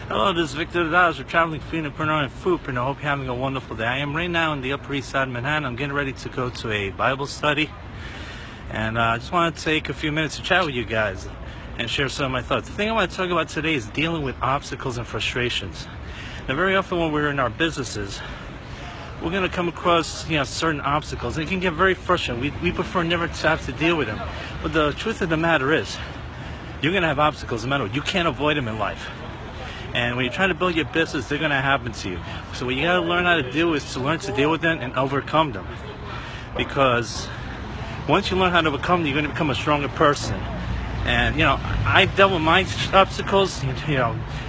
Hello, this is Victor Dodge, a traveling entrepreneur and foodpreneur. I hope you're having a wonderful day. I am right now in the Upper East Side of Manhattan. I'm getting ready to go to a Bible study. And I just want to take a few minutes to chat with you guys and share some of my thoughts. The thing I want to talk about today is dealing with obstacles and frustrations. Now, very often when we're in our businesses, we're going to come across certain obstacles. It can get very frustrating. We prefer never to have to deal with them. But the truth of the matter is, you're going to have obstacles no matter what. You can't avoid them in life. And when you're trying to build your business, they're going to happen to you. So what you got to learn how to do is to learn to deal with them and overcome them. Because once you learn how to overcome them, you're going to become a stronger person. And, I dealt with my obstacles.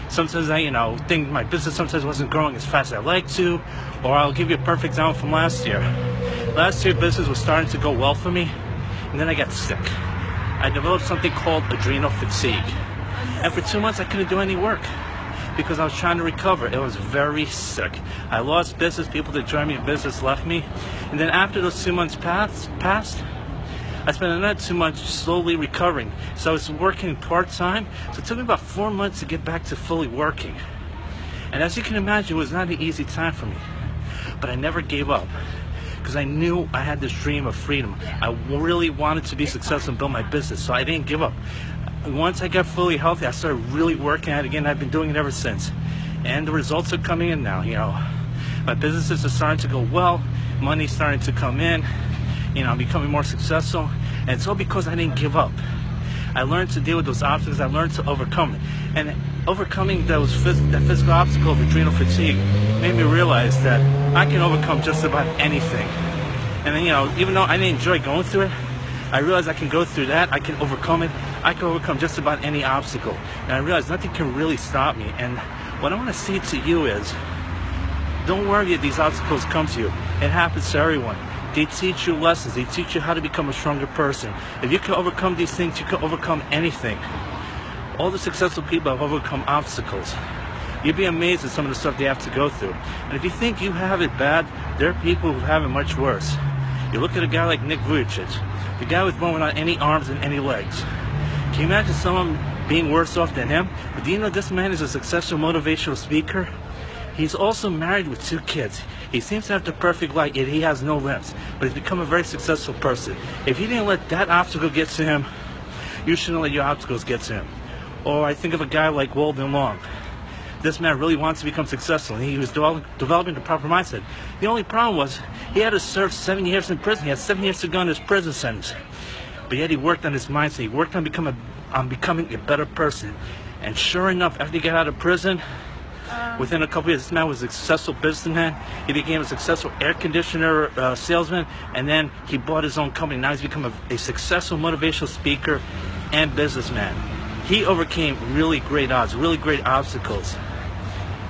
Sometimes I, think my business sometimes wasn't growing as fast as I'd like to. Or I'll give you a perfect example from last year. Last year, business was starting to go well for me. And then I got sick. I developed something called adrenal fatigue. And for 2 months, I couldn't do any work because I was trying to recover. It was very sick. I lost business. People that joined me in business left me. And then after those 2 months passed, I spent another 2 months slowly recovering. So I was working part-time. So it took me about 4 months to get back to fully working. And as you can imagine, it was not an easy time for me. But I never gave up because I knew I had this dream of freedom. I really wanted to be successful and build my business, so I didn't give up. Once I got fully healthy, I started really working at it again. I've been doing it ever since. And the results are coming in now. My businesses are starting to go well. Money's starting to come in. I'm becoming more successful. And it's all because I didn't give up. I learned to deal with those obstacles. I learned to overcome it. And overcoming that physical obstacle of adrenal fatigue made me realize that I can overcome just about anything. And then, even though I didn't enjoy going through it, I realized I can go through that. I can overcome it. I can overcome just about any obstacle. And I realized nothing can really stop me. And what I want to say to you is, don't worry if these obstacles come to you. It happens to everyone. They teach you lessons. They teach you how to become a stronger person. If you can overcome these things, you can overcome anything. All the successful people have overcome obstacles. You'd be amazed at some of the stuff they have to go through. And if you think you have it bad, there are people who have it much worse. You look at a guy like Nick Vujicic. The guy was born without any arms and any legs. Can you imagine someone being worse off than him? But do you know this man is a successful motivational speaker? He's also married with 2 kids. He seems to have the perfect life, yet he has no limbs. But he's become a very successful person. If he didn't let that obstacle get to him, you shouldn't let your obstacles get to him. Or I think of a guy like Walden Long. This man really wants to become successful, and he was developing the proper mindset. The only problem was he had to serve 7 years in prison. He had 7 years to go on his prison sentence. But yet he worked on his mindset. He worked on becoming a better person. And sure enough, after he got out of prison, within a couple years, this man was a successful businessman. He became a successful air conditioner salesman, and then he bought his own company. Now he's become a successful motivational speaker and businessman. He overcame really great odds, really great obstacles,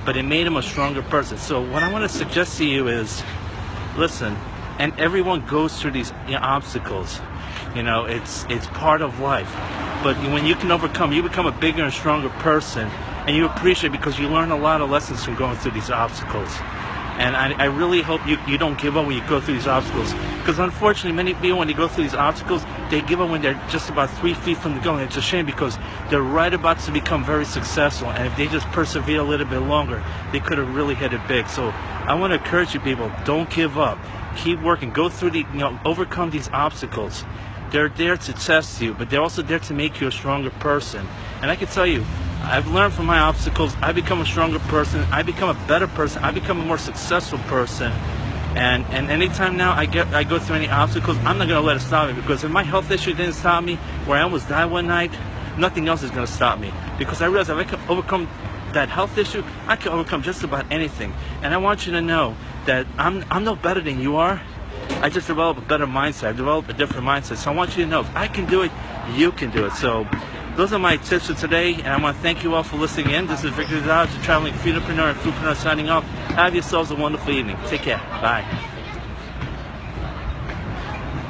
but it made him a stronger person. So what I want to suggest to you is, listen, and everyone goes through these obstacles. It's part of life. But when you can overcome, you become a bigger and stronger person, and you appreciate it because you learn a lot of lessons from going through these obstacles. And I really hope you don't give up when you go through these obstacles. Because unfortunately, many people, when they go through these obstacles, they give up when they're just about 3 feet from the goal. And it's a shame because they're right about to become very successful. And if they just persevere a little bit longer, they could have really hit it big. So I want to encourage you people, don't give up. Keep working. Go through overcome these obstacles. They're there to test you, but they're also there to make you a stronger person. And I can tell you, I've learned from my obstacles. I become a stronger person. I become a better person. I become a more successful person. And anytime now I go through any obstacles, I'm not going to let it stop me. Because if my health issue didn't stop me, where I almost died one night, nothing else is going to stop me. Because I realized if I can overcome that health issue, I can overcome just about anything. And I want you to know that I'm no better than you are. I just developed a better mindset. I've developed a different mindset. So I want you to know, if I can do it, you can do it. So those are my tips for today, and I want to thank you all for listening in. This is Victor Dodge, a traveling entrepreneur and foodpreneur signing off. Have yourselves a wonderful evening. Take care. Bye.